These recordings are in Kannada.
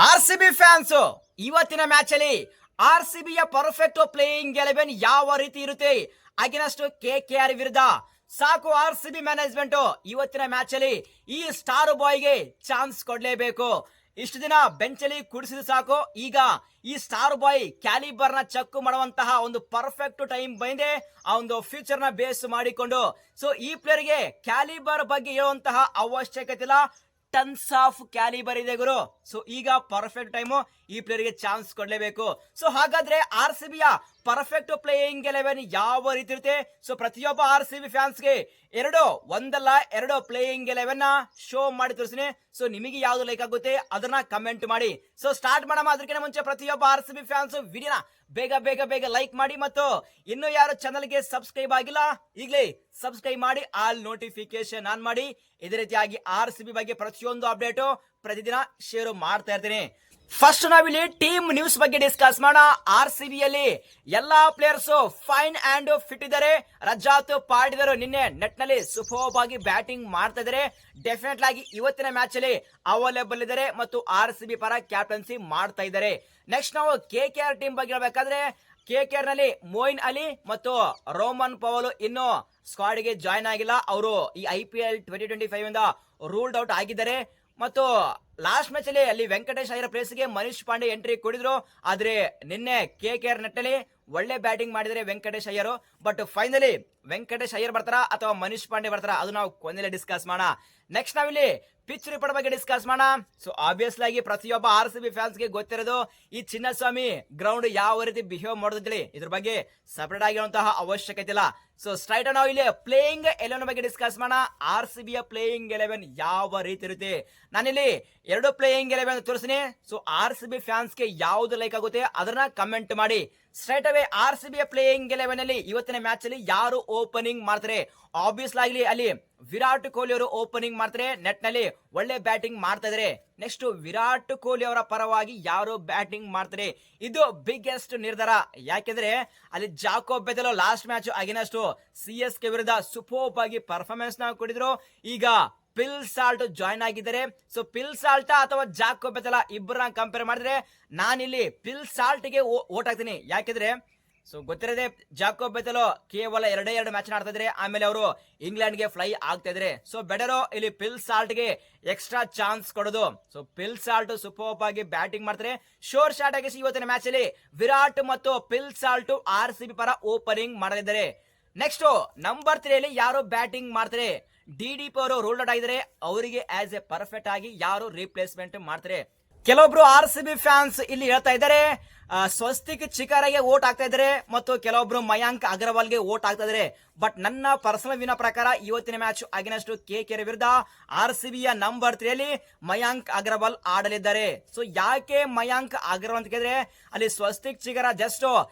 ಆರ್ ಸಿ ಬಿ ಫ್ಯಾನ್ಸ್ ಇವತ್ತಿನ ಮ್ಯಾಚ್ ಅಲ್ಲಿ ಆರ್ ಸಿ ಬಿಯ ಪರ್ಫೆಕ್ಟ್ ಪ್ಲೇಯಿಂಗ್ 11 ಯಾವ ರೀತಿ ಇರುತ್ತೆ ಅಗೇನ್ಸ್ಟ್ KKR ವಿರುದ್ಧ ಸಾಕು. ಆರ್ ಸಿ ಬಿ ಮ್ಯಾನೇಜ್ಮೆಂಟ್ ಇವತ್ತಿನ ಮ್ಯಾಚ್ ಅಲ್ಲಿ ಈ ಸ್ಟಾರ್ ಬಾಯ್ಗೆ ಚಾನ್ಸ್ ಕೊಡ್ಲೇಬೇಕು. ಇಷ್ಟು ದಿನ ಬೆಂಚ್ ಅಲ್ಲಿ ಕುಡಿಸಿದ ಸಾಕು. ಈಗ ಈ ಸ್ಟಾರ್ ಬಾಯ್ ಕ್ಯಾಲಿಬರ್ ನ ಚೆಕ್ ಮಾಡುವಂತಹ ಒಂದು ಪರ್ಫೆಕ್ಟ್ ಟೈಮ್ ಬಂದಿದೆ. ಆ ಒಂದು ಫ್ಯೂಚರ್ ನ ಬೇಸ್ ಮಾಡಿಕೊಂಡು ಸೊ ಈ ಪ್ಲೇಯರ್ ಗೆ ಕ್ಯಾಲಿಬರ್ ಬಗ್ಗೆ ಹೇಳುವಂತಹ ಅವಶ್ಯಕತೆ ಇಲ್ಲ. ಟನ್ಸ್ ಆಫ್ ಕ್ಯಾಲಿಬರ್ ಇದೆ ಗುರು. ಸೊ ಈಗ ಪರ್ಫೆಕ್ಟ್ ಟೈಮು ಈ ಪ್ಲೇಯರ್ ಗೆ ಚಾನ್ಸ್ ಕೊಡ್ಲೇಬೇಕು. ಸೊ ಹಾಗಾದ್ರೆ ಆರ್ ಸಿ ಬಿಯ ಪರ್ಫೆಕ್ಟ್ ಪ್ಲೇಯಿಂಗ್ 11 ಯಾವ ರೀತಿ ಇರುತ್ತೆ? ಸೊ ಪ್ರತಿಯೊಬ್ಬ ಆರ್ ಸಿ ಬಿ ಫ್ಯಾನ್ಸ್ ಗೆ ಎರಡು ಪ್ಲೇಯಿಂಗ್ 11 ಶೋ ಮಾಡಿ ತೋರಿಸ್ತೀನಿ. ಸೊ ನಿಮಗೆ ಯಾವ್ದು ಲೈಕ್ ಆಗುತ್ತೆ ಅದನ್ನ ಕಮೆಂಟ್ ಮಾಡಿ. ಸೊ ಸ್ಟಾರ್ಟ್ ಮಾಡೋಣ. ಅದಕ್ಕಿಂತ ಮುಂಚೆ ಪ್ರತಿಯೊಬ್ಬ ಆರ್ ಸಿ ಬಿ ಫ್ಯಾನ್ಸ್ ವಿಡಿಯೋನ ಬೇಗ ಬೇಗ ಬೇಗ ಲೈಕ್ ಮಾಡಿ ಮತ್ತು ಇನ್ನು ಯಾರು ಚಾನಲ್ಗೆ ಸಬ್ಸ್ಕ್ರೈಬ್ ಆಗಿಲ್ಲ ಈಗಲೇ ಸಬ್ಸ್ಕ್ರೈಬ್ ಮಾಡಿ, ಆಲ್ ನೋಟಿಫಿಕೇಶನ್ ಆನ್ ಮಾಡಿ. ಇದೇ ರೀತಿಯಾಗಿ ಆರ್ ಸಿ ಬಿ ಬಗ್ಗೆ ಪ್ರತಿಯೊಂದು ಅಪ್ಡೇಟು ಪ್ರತಿದಿನ ಶೇರ್ ಮಾಡ್ತಾ ಇರ್ತೀನಿ. ಫಸ್ಟ್ ನಾವಿಲ್ಲಿ ಟೀಮ್ ನ್ಯೂಸ್ ಬಗ್ಗೆ ಡಿಸ್ಕಸ್ ಮಾಡೋಣ. ಆರ್ ಸಿ ಬಿಯಲ್ಲಿ ಎಲ್ಲಾ ಪ್ಲೇಯರ್ಸ್ ಫೈನ್ ಅಂಡ್ ಫಿಟ್ ಇದ್ದಾರೆ. ರಜಾತ್ ಪಾಟಿದಾರ್ ನಿನ್ನೆ ನೆಟ್ ನಲ್ಲಿ ಸೂಪರ್ ಆಗಿ ಬ್ಯಾಟಿಂಗ್ ಮಾಡ್ತಾ ಇದ್ದಾರೆ. ಡೆಫಿನೆಟ್ ಆಗಿ ಇವತ್ತಿನ ಮ್ಯಾಚ್ ಅಲ್ಲಿ ಅವೈಲೇಬಲ್ ಇದ್ದಾರೆ ಮತ್ತು ಆರ್ ಸಿ ಬಿ ಪರ ಕ್ಯಾಪ್ಟನ್ಸಿ ಮಾಡ್ತಾ ಇದ್ದಾರೆ. ನೆಕ್ಸ್ಟ್ ನಾವು KKR ಟೀಮ್ ಬಗ್ಗೆ ಹೇಳ್ಬೇಕಾದ್ರೆ KKR ನಲ್ಲಿ ಮೋಯಿನ್ ಅಲಿ ಮತ್ತು ರೋಮನ್ ಪವಲ್ ಇನ್ನು ಸ್ಕ್ವಾಡ್ ಗೆ ಜಾಯ್ನ್ ಆಗಿಲ್ಲ. ಅವರು ಈ IPL 2025 ಇಂದ ರೂಲ್ಡ್ ಔಟ್ ಆಗಿದ್ದಾರೆ. ಮತ್ತು ಲಾಸ್ಟ್ ಮ್ಯಾಚ್ ಅಲ್ಲಿ ವೆಂಕಟೇಶ್ ಅಯ್ಯರ್ ಪ್ಲೇಸ್ ಗೆ ಮನೀಶ್ ಪಾಂಡೆ ಎಂಟ್ರಿ ಕೊಡಿದ್ರು. ಆದ್ರೆ ನಿನ್ನೆ KKR ನೆಟ್ಟಲ್ಲಿ ಒಳ್ಳೆ ಬ್ಯಾಟಿಂಗ್ ಮಾಡಿದರೆ ವೆಂಕಟೇಶ್ ಅಯ್ಯರ್. ಬಟ್ ಫೈನಲಿ ವೆಂಕಟೇಶ್ ಅಯ್ಯರ್ ಬರ್ತಾರಾ ಅಥವಾ ಮನೀಶ್ ಪಾಂಡೆ ಬರ್ತಾರಾ ಅದು ನಾವು ಕೊನೆಯಲ್ಲಿ ಡಿಸ್ಕಸ್ ಮಾಡೋಣ. ನೆಕ್ಸ್ಟ್ ನಾವಿಲ್ಲಿ ಪಿಚ್ ರಿಪೋರ್ಟ್ ಬಗ್ಗೆ ಡಿಸ್ಕಸ್ ಮಾಡೋಣ. ಸೊ ಆಬ್ವಿಯಸ್ಲಿ ಆಗಿ ಪ್ರತಿಯೊಬ್ಬ ಆರ್ ಸಿ ಬಿ ಫ್ಯಾನ್ಸ್ ಗೆ ಗೊತ್ತಿರೋದು ಈ ಚಿನ್ನಸ್ವಾಮಿ ಗ್ರೌಂಡ್ ಯಾವ ರೀತಿ ಬಿಹೇವ್ ಮಾಡೋದಿಲ್ಲ. ಇದ್ರ ಬಗ್ಗೆ ಸಪರೇಟ್ ಆಗಿರುವಂತಹ ಅವಶ್ಯಕತೆ ಇಲ್ಲ. ಸೊ ಸ್ಟ್ರೈಟ್ ನಾವು ಇಲ್ಲಿ ಪ್ಲೇಯಿಂಗ್ 11 ಬಗ್ಗೆ ಡಿಸ್ಕಸ್ ಮಾಡೋಣ. ಆರ್ ಸಿ ಬಿಯ ಪ್ಲೇಯಿಂಗ್ 11 ಯಾವ ರೀತಿ ಇರುತ್ತೆ? ನಾನಿಲ್ಲಿ ಎರಡು ಪ್ಲೇಯಿಂಗ್ 11 ತೋರಿಸ್ತೀನಿ. So R C B fans ಗೆ ಯಾವ್ದು ಲೈಕ್ ಆಗುತ್ತೆ ಅದನ್ನ ಕಮೆಂಟ್ ಮಾಡಿ. ಸ್ಟ್ರೈಟ್ ಅವೇ ಆರ್ ಸಿ ಬಿಯ ಪ್ಲೇಯಿಂಗ್ 11 ಅಲ್ಲಿ ಇವತ್ತಿನ ಮ್ಯಾಚ್ ಅಲ್ಲಿ ಯಾರು ಓಪನಿಂಗ್ ಮಾಡ್ತಾರೆ? ಆಬ್ವಿಯಸ್ಲಿ ಆಗಲಿ ಅಲ್ಲಿ ವಿರಾಟ್ ಕೊಹ್ಲಿ ಅವರು ಓಪನಿಂಗ್ ಮಾಡ್ತಾರೆ. ನೆಟ್ ನಲ್ಲಿ ಒಳ್ಳೆ ಬ್ಯಾಟಿಂಗ್ ಮಾಡ್ತಾ ಇದಾರೆ. ನೆಕ್ಸ್ಟ್ ವಿರಾಟ್ ಕೊಹ್ಲಿ ಅವರ ಪರವಾಗಿ ಯಾರು ಬ್ಯಾಟಿಂಗ್ ಮಾಡ್ತಾರೆ? ಇದು ಬಿಗ್ಗೆಸ್ಟ್ ನಿರ್ಧಾರ. ಯಾಕೆಂದ್ರೆ ಅಲ್ಲಿ Jacob Bethell last match against CSK ವಿರುದ್ಧ ಸೂಪರ್ ಆಗಿ ಪರ್ಫಾರ್ಮೆನ್ಸ್ ನ ಕೊಟ್ಟಿದ್ರು. ಈಗ ಪಿಲ್ ಸಾಲ್ಟ್ ಜಾಯ್ನ್ ಆಗಿದ್ದಾರೆ. ಸೊ ಪಿಲ್ ಸಾಲ್ಟ್ ಅಥವಾ ಜಾಕೋಬ್ ಬೆದೆಲ ಇಬ್ಬರನ್ನ ಕಂಪೇರ್ ಮಾಡಿದ್ರೆ ನಾನಿಲ್ಲಿ ಪಿಲ್ ಸಾಲ್ಟ್ ಗೆ ಓಟ್ ಹಾಕ್ತೀನಿ. ಯಾಕೆಂದ್ರೆ ಸೊ ಗೊತ್ತಿರದೆ ಜಾಕೋಬ್ ಬೆದೆಲೋ ಕೇವಲ ಎರಡು ಮ್ಯಾಚ್ ಆಡ್ತಾ ಇದ್ರೆ, ಆಮೇಲೆ ಅವರು ಇಂಗ್ಲೆಂಡ್ ಗೆ ಫ್ಲೈ ಆಗ್ತಾ ಇದ್ರೆ. ಸೊ ಬೆಟರ್ ಇಲ್ಲಿ ಪಿಲ್ ಸಾಲ್ಟ್ ಗೆ ಎಕ್ಸ್ಟ್ರಾ ಚಾನ್ಸ್ ಕೊಡೋದು. ಸೊ ಪಿಲ್ ಸಾಲ್ಟ್ ಸೂಪರ್ ಆಗಿ ಬ್ಯಾಟಿಂಗ್ ಮಾಡ್ತಾರೆ. ಶೋರ್ ಶಾಟ್ ಆಗಿ ಇವತ್ತಿನ ಮ್ಯಾಚ್ ಅಲ್ಲಿ ವಿರಾಟ್ ಮತ್ತು ಪಿಲ್ ಸಾಲ್ಟ್ ಆರ್ ಸಿ ಬಿ ಪರ ಓಪನಿಂಗ್ ಮಾಡಲಿದ್ದಾರೆ. ನೆಕ್ಸ್ಟ್ ನಂಬರ್ 3 ಅಲ್ಲಿ ಯಾರು ಬ್ಯಾಟಿಂಗ್ ಮಾಡ್ತಾರೆ? DDP ಅವರು ರೂಲ್ಡ್ ಔಟ್ ಆಗಿದ್ದಾರೆ. ಅವರಿಗೆ ಆಸ್ ಎ ಪರ್ಫೆಕ್ಟ್ ಆಗಿ ಯಾರು ರಿಪ್ಲೇಸ್ಮೆಂಟ್ ಮಾಡ್ತಾರೆ? ಕೆಲವೊಬ್ರು ಆರ್ ಸಿ ಬಿ ಫ್ಯಾನ್ಸ್ ಇಲ್ಲಿ ಹೇಳ್ತಾ ಇದ್ದಾರೆ ಸ್ವಸ್ತಿಕ್ ಚಿಕಾರಿಗೆ ವೋಟ್ ಆಗ್ತಾ ಇದ್ದಾರೆ ಮತ್ತು ಕೆಲವೊಬ್ರು ಮಯಾಂಕ್ ಅಗರ್ವಾಲ್ಗೆ ವೋಟ್ ಆಗ್ತಾ ಇದ್ದಾರೆ. ಬಟ್ ನನ್ನ ಪರ್ಸನಲ್ ವಿನ ಪ್ರಕಾರ ಇವತ್ತಿನ ಮ್ಯಾಚ್ ಅಗೇನ್ಸ್ಟ್ KKR ವಿರುದ್ಧ ಆರ್ ಸಿ ಬಿಯ ನಂಬರ್ 3 ಅಲ್ಲಿ ಮಯಾಂಕ್ ಅಗರ್ವಾಲ್ ಆಡಲಿದ್ದಾರೆ. ಸೊ ಯಾಕೆ ಮಯಾಂಕ್ ಅಗರ್ವಾಲ್ ಅಂತ ಕೇಳಿದ್ರೆ ಅಲ್ಲಿ Swastik Chikara just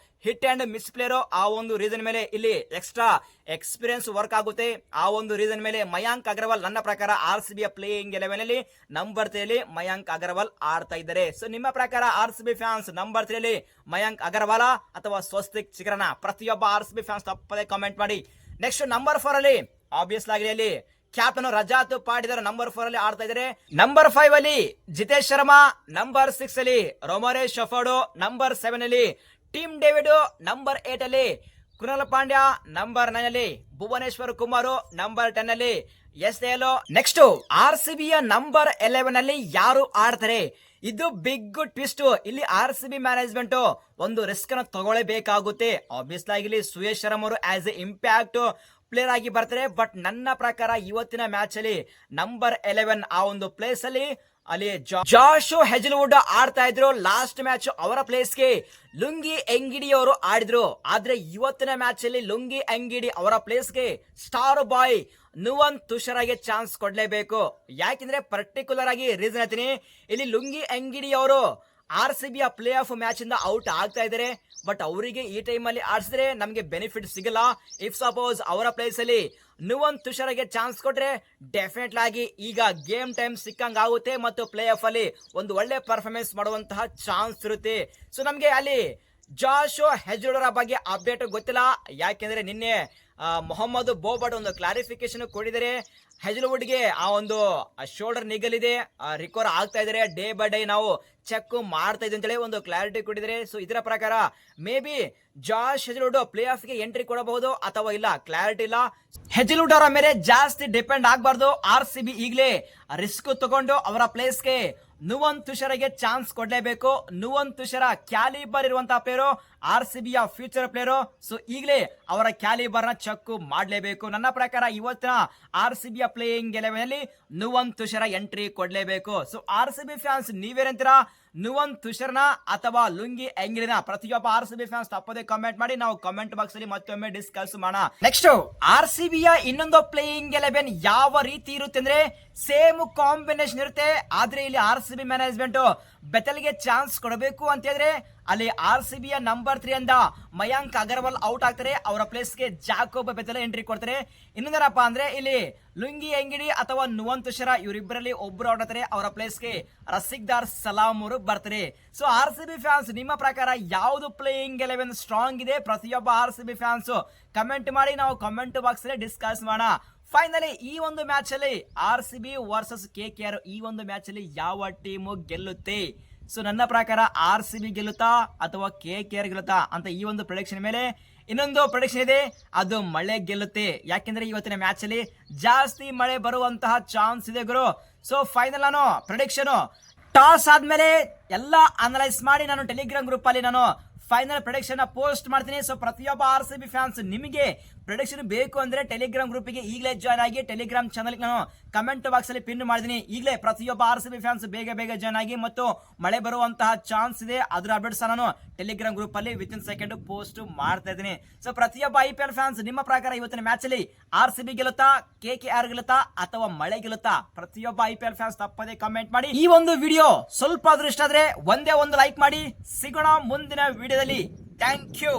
hit and miss player. ಆ ಒಂದು ರೀಸನ್ ಮೇಲೆ ಇಲ್ಲಿ ಎಕ್ಸ್ಟ್ರಾ ಎಕ್ಸ್ಪೀರಿಯನ್ಸ್ ವರ್ಕ್ ಆಗುತ್ತೆ. ಆ ಒಂದು ರೀಸನ್ ಮೇಲೆ ಮಯಾಂಕ್ ಅಗರ್ವಾಲ್ ನನ್ನ ಪ್ರಕಾರ ಆರ್ ಸಿ ಬಿಯ ಪ್ಲೇಯಿಂಗ್ 11 ಅಲ್ಲಿ ನಂಬರ್ 3 ಅಲ್ಲಿ ಮಯಾಂಕ್ ಅಗರ್ವಾಲ್ ಆಡ್ತಾ ಇದ್ದಾರೆ. ಸೊ ನಿಮ್ಮ ಪ್ರಕಾರ R C B fans number 3 ಅಲ್ಲಿ ಮಯಾಂಕ್ ಅಗರ್ವಾಲ ಅಥವಾ ಸ್ವಸ್ತಿಕ್ ಚಿಕರನ? ಪ್ರತಿಯೊಬ್ಬ ಆರ್ ಸಿ ಬಿ ಫ್ಯಾನ್ಸ್ ತಪ್ಪದೆ ಕಾಮೆಂಟ್ ಮಾಡಿ. ನೆಕ್ಸ್ಟ್ ನಂಬರ್ 4 ಅಲ್ಲಿ ಆಬ್ವಿಯಸ್ಲಿ ಆಗಿ ಅಲ್ಲಿ ಕ್ಯಾಪ್ಟನ್ ರಜಾತ್ ಪಾಟಿದಾರ್ ನಂಬರ್ 4 ಅಲ್ಲಿ ಆಡ್ತಾ ಇದ್ದಾರೆ. ನಂಬರ್ 5 ಅಲ್ಲಿ ಜಿತೇಶ್ ಶರ್ಮಾ, ನಂಬರ್ 6 ಅಲ್ಲಿ ರೊಮಾರೆ ಶಫರ್ಡ್, ನಂಬರ್ 7 ಅಲ್ಲಿ ಟೀಮ್ ಡೇವಿಡ್, ನಂಬರ್ 8 ಅಲ್ಲಿ ಕೃಣಾಲ್ ಪಾಂಡ್ಯ, ನಂಬರ್ 9 ಅಲ್ಲಿ ಭುವನೇಶ್ವರ್ ಕುಮಾರ್, ನಂಬರ್ 10 ಅಲ್ಲಿ SL. ನೆಕ್ಸ್ಟ್ ಆರ್ ಸಿ ಬಿಯ ನಂಬರ್ 11 ಅಲ್ಲಿ ಯಾರು ಆಡ್ತಾರೆ? ಇದು ಬಿಗ್ ಟ್ವಿಸ್ಟ್. ಇಲ್ಲಿ ಆರ್ ಸಿ ಬಿ ಮ್ಯಾನೇಜ್ಮೆಂಟ್ ಒಂದು ರಿಸ್ಕ್ ಅನ್ನು ತಗೊಳ್ಳೇಬೇಕಾಗುತ್ತೆ. ಆಬ್ವಿಯಸ್ಲಿ ಆಗಿ ಸುಯೇಶ್ ಶರ್ಮಾ ಅವರು ಆಸ್ ಎ ಇಂಪ್ಯಾಕ್ಟ್ ಪ್ಲೇಯರ್ ಆಗಿ ಬರ್ತಾರೆ. ಬಟ್ ನನ್ನ ಪ್ರಕಾರ ಇವತ್ತಿನ ಮ್ಯಾಚ್ ಅಲ್ಲಿ ನಂಬರ್ 11 ಆ ಒಂದು ಪ್ಲೇಸ್ ಅಲ್ಲಿ ಜಾಶ್ ಹೆಜಲ್ವುಡ್ ಆಡ್ತಾ ಇದ್ರು. ಲಾಸ್ಟ್ ಮ್ಯಾಚ್ ಅವರ ಪ್ಲೇಸ್ ಗೆ ಲುಂಗಿ ಎಂಗಿಡಿ ಅವರು ಆಡಿದ್ರು. ಆದ್ರೆ ಇವತ್ತಿನ ಮ್ಯಾಚ್ ಅಲ್ಲಿ ಲುಂಗಿ ಎಂಗಿಡಿ ಅವರ ಪ್ಲೇಸ್ ಗೆ ಸ್ಟಾರ್ ಬಾಯ್ ನುವನ್ ತುಷಾರ್ಗೆ ಚಾನ್ಸ್ ಕೊಡ್ಲೇಬೇಕು. ಯಾಕೆಂದ್ರೆ ಪರ್ಟಿಕ್ಯುಲರ್ ಆಗಿ ರೀಸನ್ ಹೇಳ್ತೀನಿ. ಇಲ್ಲಿ ಲುಂಗಿ ಎಂಗಿಡಿ ಅವರು ಆರ್ ಸಿ ಬಿಯ ಪ್ಲೇ ಆಫ್ ಮ್ಯಾಚ್ ಇಂದ ಔಟ್ ಆಗ್ತಾ ಇದ್ದಾರೆ. ಬಟ್ ಅವರಿಗೆ ಈ ಟೈಮ್ ಅಲ್ಲಿ ಆಡಿಸಿದ್ರೆ ನಮಗೆ ಬೆನಿಫಿಟ್ ಸಿಗಲ್ಲ. ಇಫ್ ಸಪೋಸ್ ಅವರ ಪ್ಲೇಸ್ ಅಲ್ಲಿ ನುವನ್ ತುಷಾರ್ಗೆ ಚಾನ್ಸ್ ಕೊಟ್ರೆ ಡೆಫಿನೆಟ್ ಆಗಿ ಈಗ ಗೇಮ್ ಟೈಮ್ ಸಿಕ್ಕಂಗ ಆಗುತ್ತೆ ಮತ್ತು ಪ್ಲೇ ಆಫ್ ಅಲ್ಲಿ ಒಂದು ಒಳ್ಳೆ ಪರ್ಫಾರ್ಮೆನ್ಸ್ ಮಾಡುವಂತಹ ಚಾನ್ಸ್ ಇರುತ್ತೆ. ಸೊ ನಮಗೆ ಅಲ್ಲಿ ಜಾಶೋ ಹೆಜ್ಲುಡರ ಬಗ್ಗೆ ಅಪ್ಡೇಟ್ ಗೊತ್ತಿಲ್ಲ, ಯಾಕೆಂದ್ರೆ ನಿನ್ನೆ ಮೊಹಮ್ಮದ್ ಬೋಬಟ್ ಒಂದು ಕ್ಲಾರಿಫಿಕೇಶನ್ ಕೊಟ್ಟಿದ್ದಾರೆ. ಹೆಜ್ಲ್ವುಡ್ಗೆ ಆ ಒಂದು ಶೋಲ್ಡರ್ ನಿಗಲಿದೆ, ರಿಕವರ್ ಆಗ್ತಾ ಇದಾರೆ, ಡೇ ಬೈ ಡೇ ನಾವು ಚೆಕ್ ಮಾಡ್ತಾ ಇದ್ದೀವಿ ಅಂತೇಳಿ ಒಂದು ಕ್ಲಾರಿಟಿ ಕೊಟ್ಟಿದ್ದಾರೆ. ಸೊ ಇದರ ಪ್ರಕಾರ maybe Josh Hazlewood play off ಗೆ ಎಂಟ್ರಿ ಕೊಡಬಹುದು ಅಥವಾ ಇಲ್ಲ, ಕ್ಲಾರಿಟಿ ಇಲ್ಲ. ಹೆಜ್ಲ್ವುಡ್ ಅವರ ಮೇಲೆ ಜಾಸ್ತಿ ಡಿಪೆಂಡ್ ಆಗಬಾರ್ದು. RCB ಈಗಲೇ ರಿಸ್ಕ್ ತಗೊಂಡು ಅವರ ಪ್ಲೇಸ್ಗೆ ನುವನ್ ತುಷಾರಗೆ ಚಾನ್ಸ್ ಕೊಡ್ಲೇಬೇಕು. ನುವನ್ ತುಷಾರ ಕ್ಯಾಲಿಬರ್ ಇರುವಂತಹ ಪ್ಲೇಯರು, RCB ಯ ಫ್ಯೂಚರ್ ಪ್ಲೇಯರು. ಸೊ ಈಗಲೇ ಅವರ ಕ್ಯಾಲಿಬರ್ ನ ಚೆಕ್ ಮಾಡಲೇಬೇಕು. ನನ್ನ ಪ್ರಕಾರ ಇವತ್ತಿನ RCB ಯ ಪ್ಲೇಯಿಂಗ್ 11 ಅಲ್ಲಿ ನುವನ್ ತುಷಾರ ಎಂಟ್ರಿ ಕೊಡ್ಲೇಬೇಕು. ಸೊ RCB ಫ್ಯಾನ್ಸ್ ನೀವೇನಂತೀರಾ? ನುವನ್ ತುಷಾರ್ನ ಅಥವಾ ಲುಂಗಿ ಎಂಗಿಲಿನ? ಪ್ರತಿಯೊಬ್ಬ RCB ಫ್ಯಾನ್ಸ್ ತಪ್ಪದೆ ಕಾಮೆಂಟ್ ಮಾಡಿ, ನಾವು ಕಾಮೆಂಟ್ ಬಾಕ್ಸ್ ಅಲ್ಲಿ ಮತ್ತೊಮ್ಮೆ ಡಿಸ್ಕಸ್ ಮಾಡೋಣ. ನೆಕ್ಸ್ಟ್ RCB ಯ ಇನ್ನೊಂದು ಪ್ಲೇಯಿಂಗ್ 11 ಯಾವ ರೀತಿ ಇರುತ್ತೆ ಅಂದ್ರೆ ಸೇಮ್ ಕಾಂಬಿನೇಷನ್ ಇರುತ್ತೆ. ಆದ್ರೆ ಇಲ್ಲಿ RCB ಮ್ಯಾನೇಜ್ಮೆಂಟ್ ಬೆತಲ್ಗೆ ಚಾನ್ಸ್ ಕೊಡಬೇಕು ಅಂತ ಹೇಳಿದ್ರೆ ಅಲ್ಲಿ RCB ಯ ನಂಬರ್ 3 ಅಂದ ಮಯಾಂಕ್ ಅಗರ್ವಾಲ್ ಔಟ್ ಆಗ್ತಾರೆ, ಅವರ ಪ್ಲೇಸ್ಗೆ ಜಾಕೋಬ್ ಬೆತಲ್ ಎಂಟ್ರಿ ಕೊಡ್ತಾರೆ. ಇನ್ನೊಂದೇನಪ್ಪ ಅಂದ್ರೆ ಇಲ್ಲಿ ಲುಂಗಿ ಎಂಗಿಡಿ ಅಥವಾ ನುವನ್ ತುಷಾರ ಇವರಿಬ್ಬರಲ್ಲಿ ಒಬ್ರು ಔಟ್ ಆಗ್ತಾರೆ, ಅವರ ಪ್ಲೇಸ್ಗೆ ರಸಿಕ್ದಾರ್ ಸಲಾಮ್ ಅವರು ಬರ್ತಾರೆ. ಸೊ RCB ಫ್ಯಾನ್ಸ್ ನಿಮ್ಮ ಪ್ರಕಾರ ಯಾವುದು ಪ್ಲೇಯಿಂಗ್ 11 ಸ್ಟ್ರಾಂಗ್ ಇದೆ? ಪ್ರತಿಯೊಬ್ಬ RCB ಫ್ಯಾನ್ಸ್ ಕಮೆಂಟ್ ಮಾಡಿ, ನಾವು ಕಮೆಂಟ್ ಬಾಕ್ಸ್ ಅಲ್ಲಿ ಡಿಸ್ಕಸ್ ಮಾಡೋಣ. ಫೈನಲಿ ಈ ಒಂದು ಮ್ಯಾಚ್ ಅಲ್ಲಿ RCB ವರ್ಸಸ್ KKR, ಈ ಒಂದು ಮ್ಯಾಚ್ ಅಲ್ಲಿ ಯಾವ ಟೀಮು ಗೆಲ್ಲುತ್ತೆ? ಸೊ ನನ್ನ ಪ್ರಕಾರ RCB ಗೆಲ್ಲುತ್ತಾ ಅಥವಾ KKR ಗೆಲ್ಲುತ್ತಾ ಅಂತ ಈ ಒಂದು ಪ್ರೊಡಿಕ್ಷನ್ ಮೇಲೆ ಇನ್ನೊಂದು ಪ್ರೊಡಿಕ್ಷನ್ ಇದೆ, ಅದು ಮಳೆ ಗೆಲ್ಲುತ್ತೆ. ಯಾಕೆಂದ್ರೆ ಇವತ್ತಿನ ಮ್ಯಾಚ್ ಅಲ್ಲಿ ಜಾಸ್ತಿ ಮಳೆ ಬರುವಂತಹ ಚಾನ್ಸ್ ಇದೆ ಗುರು. ಸೊ ಫೈನಲ್ ನಾನು ಪ್ರೊಡಿಕ್ಷನ್ ಟಾಸ್ ಆದ್ಮೇಲೆ ಎಲ್ಲ ಅನಲೈಸ್ ಮಾಡಿ ನಾನು ಟೆಲಿಗ್ರಾಮ್ ಗ್ರೂಪ್ ಅಲ್ಲಿ ನಾನು ಫೈನಲ್ ಪ್ರೊಡಿಕ್ಷನ್ ಪೋಸ್ಟ್ ಮಾಡ್ತೀನಿ. ಸೊ ಪ್ರತಿಯೊಬ್ಬ RCB ಫ್ಯಾನ್ಸ್ ನಿಮಗೆ ಪ್ರೊಡಿಕ್ಷನ್ ಬೇಕು ಅಂದ್ರೆ ಟೆಲಿಗ್ರಾಮ್ ಗ್ರೂಪ್ಗೆ ಈಗಲೇ ಜಾಯ್ನ್ ಆಗಿ, ಟೆಲಿಗ್ರಾಮ್ ಚಾನಲ್ ನಾನು ಕಮೆಂಟ್ ಬಾಕ್ಸ್ ಅಲ್ಲಿ ಪಿನ್ ಮಾಡಿದೀನಿ. ಈಗಲೇ ಪ್ರತಿಯೊಬ್ಬ RCB ಫ್ಯಾನ್ಸ್ ಬೇಗ ಬೇಗ ಜಾಯ್ನ್ ಆಗಿ, ಮತ್ತು ಮಳೆ ಬರುವಂತಹ ಚಾನ್ಸ್ ಇದೆ, ಅದರ ಅಪ್ಡೇಟ್ಸ್ ನಾನು ಟೆಲಿಗ್ರಾಮ್ ಗ್ರೂಪ್ ಅಲ್ಲಿ ವಿತಿನ್ ಸೆಕೆಂಡ್ ಪೋಸ್ಟ್ ಮಾಡ್ತಾ ಇದ್ದೀನಿ. ಸೊ ಪ್ರತಿಯೊಬ್ಬ IPL ಫ್ಯಾನ್ಸ್ ನಿಮ್ಮ ಪ್ರಕಾರ ಇವತ್ತಿನ ಮ್ಯಾಚ್ ಅಲ್ಲಿ RCB ಗೆಲ್ಲುತ್ತಾ, KKR ಗೆಲ್ಲುತ್ತಾ ಅಥವಾ ಮಳೆ ಗೆಲ್ಲುತ್ತಾ? ಪ್ರತಿಯೊಬ್ಬ IPL ಫ್ಯಾನ್ಸ್ ತಪ್ಪದೇ ಕಮೆಂಟ್ ಮಾಡಿ. ಈ ಒಂದು ವಿಡಿಯೋ ಸ್ವಲ್ಪ ಆದ್ರೂ ಇಷ್ಟ ಆದ್ರೆ ಒಂದೇ ಒಂದು ಲೈಕ್ ಮಾಡಿ. ಸಿಗೋಣ ಮುಂದಿನ ವಿಡಿಯೋದಲ್ಲಿ. Thank you.